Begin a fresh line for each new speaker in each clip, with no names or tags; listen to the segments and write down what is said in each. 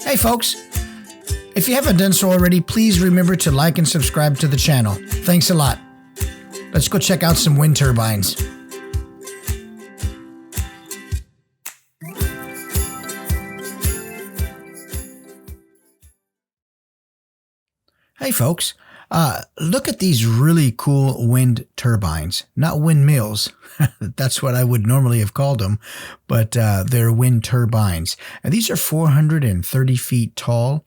Hey folks, if you haven't done so already, please remember to like and subscribe to the channel. Thanks a lot. Let's go check out some wind turbines. Hey folks, look at these really cool wind turbines. Not windmills, that's what I would normally have called them, but they're wind turbines. And these are 430 feet tall,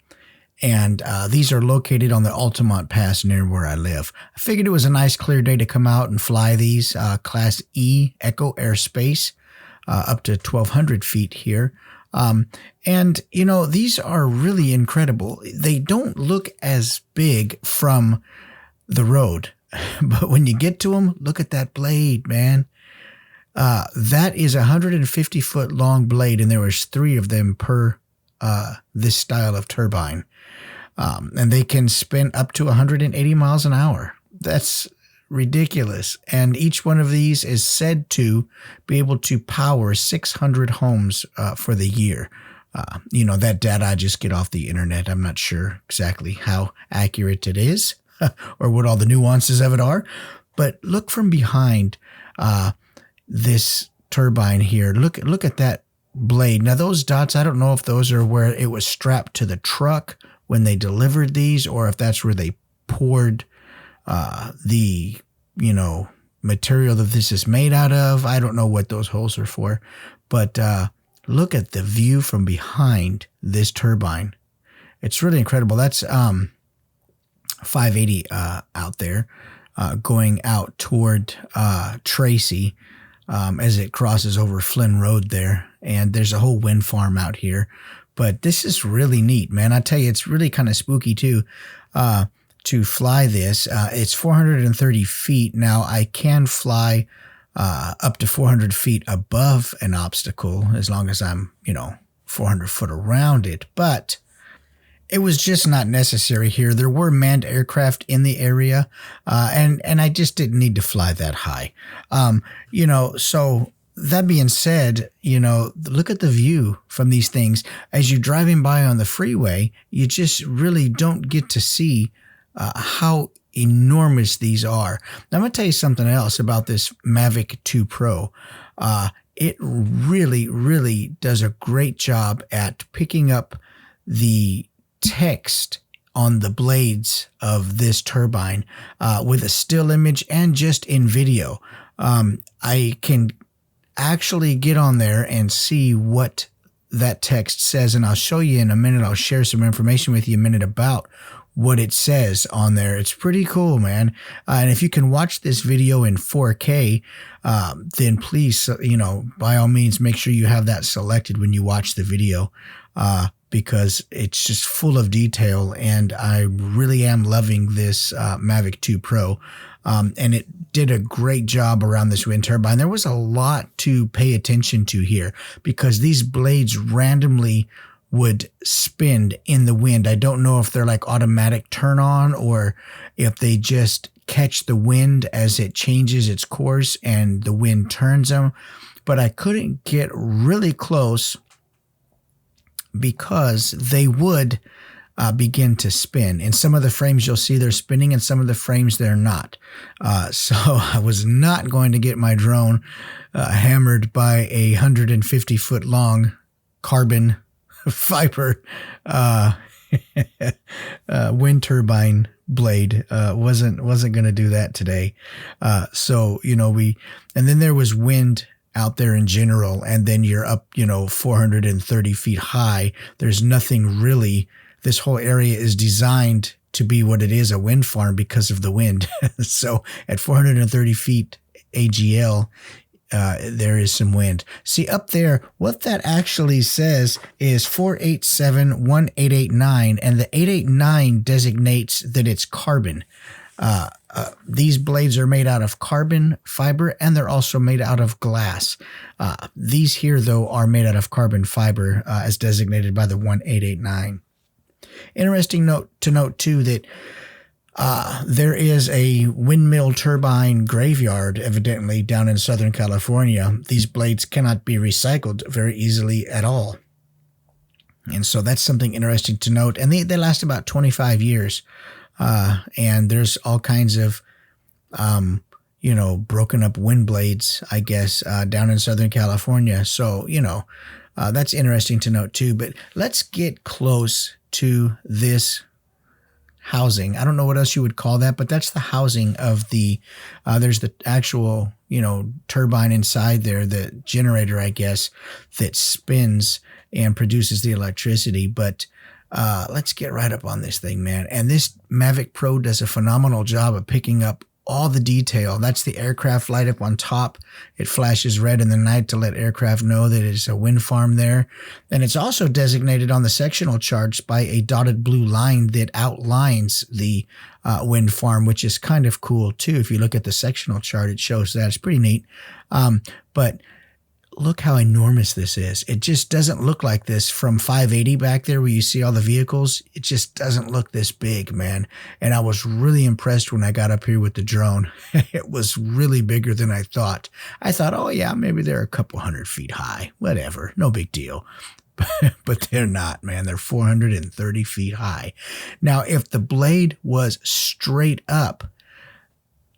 and these are located on the Altamont Pass near where I live. I figured it was a nice clear day to come out and fly these Class E Echo airspace up to 1,200 feet here. And, you know, these are really incredible. They don't look as big from the road, but when you get to them, look at that blade, man. That is a 150-foot long blade, and there was 3 of them per this style of turbine. And they can spin up to 180 miles an hour. That's ridiculous. And each one of these is said to be able to power 600 homes for the year. You know, that data I just get off the internet. I'm not sure exactly how accurate it is or what all the nuances of it are. But look from behind this turbine here. Look at that blade. Now, those dots, I don't know if those are where it was strapped to the truck when they delivered these, or if that's where they poured the, you know, material that this is made out of. I don't know what those holes are for, but look at the view from behind this turbine. It's really incredible. That's 580 out there going out toward Tracy as it crosses over Flynn Road there. And there's a whole wind farm out here. But this is really neat, man. I tell you, it's really kind of spooky too. To fly this. It's 430 feet. Now, I can fly up to 400 feet above an obstacle as long as I'm, 400 foot around it. But it was just not necessary here. There were manned aircraft in the area, and I just didn't need to fly that high. So that being said, look at the view from these things. As you're driving by on the freeway, you just really don't get to see how enormous these are. Now, I'm going to tell you something else about this Mavic 2 Pro. It really, really does a great job at picking up the text on the blades of this turbine with a still image and just in video. I can actually get on there and see what that text says, and I'll show you in a minute. I'll share some information with you in a minute about what it says on there. It's pretty cool, man. And if you can watch this video in 4K, then please, by all means, make sure you have that selected when you watch the video, because it's just full of detail, and I really am loving this Mavic 2 Pro. And it did a great job around this wind turbine. There was a lot to pay attention to here because these blades randomly would spin in the wind. I don't know if they're like automatic turn on or if they just catch the wind as it changes its course and the wind turns them. But I couldn't get really close because they would begin to spin. In some of the frames, you'll see they're spinning, and some of the frames they're not. So I was not going to get my drone hammered by a 150-foot long carbon fiber wind turbine blade. Wasn't going to do that today. So and then there was wind out there in general, and then you're up 430 feet high. There's nothing really. This whole area is designed to be what it is, a wind farm, because of the wind. So at 430 feet AGL, there is some wind. See up there, what that actually says is 487-1889, and the 889 designates that it's carbon. These blades are made out of carbon fiber, and they're also made out of glass. These here, though, are made out of carbon fiber, as designated by the 1889. Interesting note to note, too, that there is a windmill turbine graveyard, evidently, down in Southern California. These blades cannot be recycled very easily at all. And so that's something interesting to note. And they last about 25 years. And there's all kinds of, broken up wind blades, I guess, down in Southern California. So, that's interesting to note too. But let's get close to this housing. I don't know what else you would call that, but that's the housing of the, there's the actual, turbine inside there, the generator, I guess, that spins and produces the electricity. But let's get right up on this thing, man. And this Mavic Pro does a phenomenal job of picking up all the detail. That's the aircraft light up on top. It flashes red in the night to let aircraft know that it's a wind farm there. And it's also designated on the sectional charts by a dotted blue line that outlines the wind farm, which is kind of cool too. If you look at the sectional chart, it shows that. It's pretty neat. But look how enormous this is. It just doesn't look like this from 580 back there where you see all the vehicles. It just doesn't look this big, man. And I was really impressed when I got up here with the drone. It was really bigger than I thought. I thought, oh yeah, maybe they're a couple 100 feet high. Whatever, no big deal. But they're not, man. They're 430 feet high. Now, if the blade was straight up,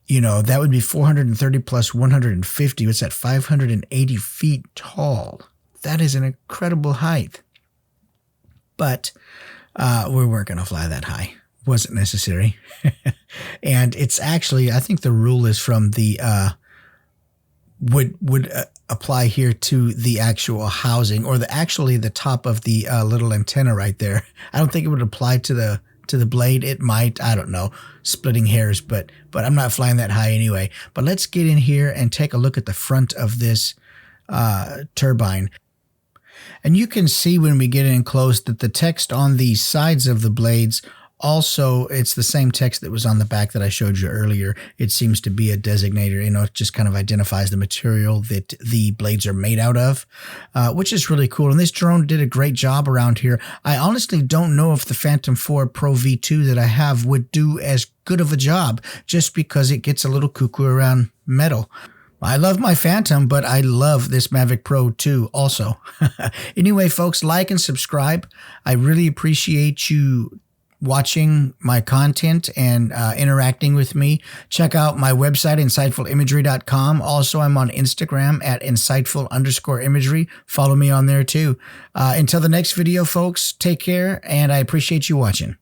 that would be 430 plus 150. What's that? 580 feet tall. That is an incredible height. But we weren't going to fly that high. Wasn't necessary. And it's actually, I think the rule is from the, would apply here to the actual housing or the top of the little antenna right there. I don't think it would apply to the blade. It might, I don't know, splitting hairs, but I'm not flying that high anyway. But let's get in here and take a look at the front of this turbine. And you can see when we get in close that the text on the sides of the blades also, it's the same text that was on the back that I showed you earlier. It seems to be a designator, it just kind of identifies the material that the blades are made out of, which is really cool. And this drone did a great job around here. I honestly don't know if the Phantom 4 Pro V2 that I have would do as good of a job just because it gets a little cuckoo around metal. I love my Phantom, but I love this Mavic Pro too also. Anyway, folks, like and subscribe. I really appreciate you watching my content and interacting with me. Check out my website, insightfulimagery.com. Also, I'm on Instagram at insightful_imagery. Follow me on there too. Until the next video, folks, take care, and I appreciate you watching.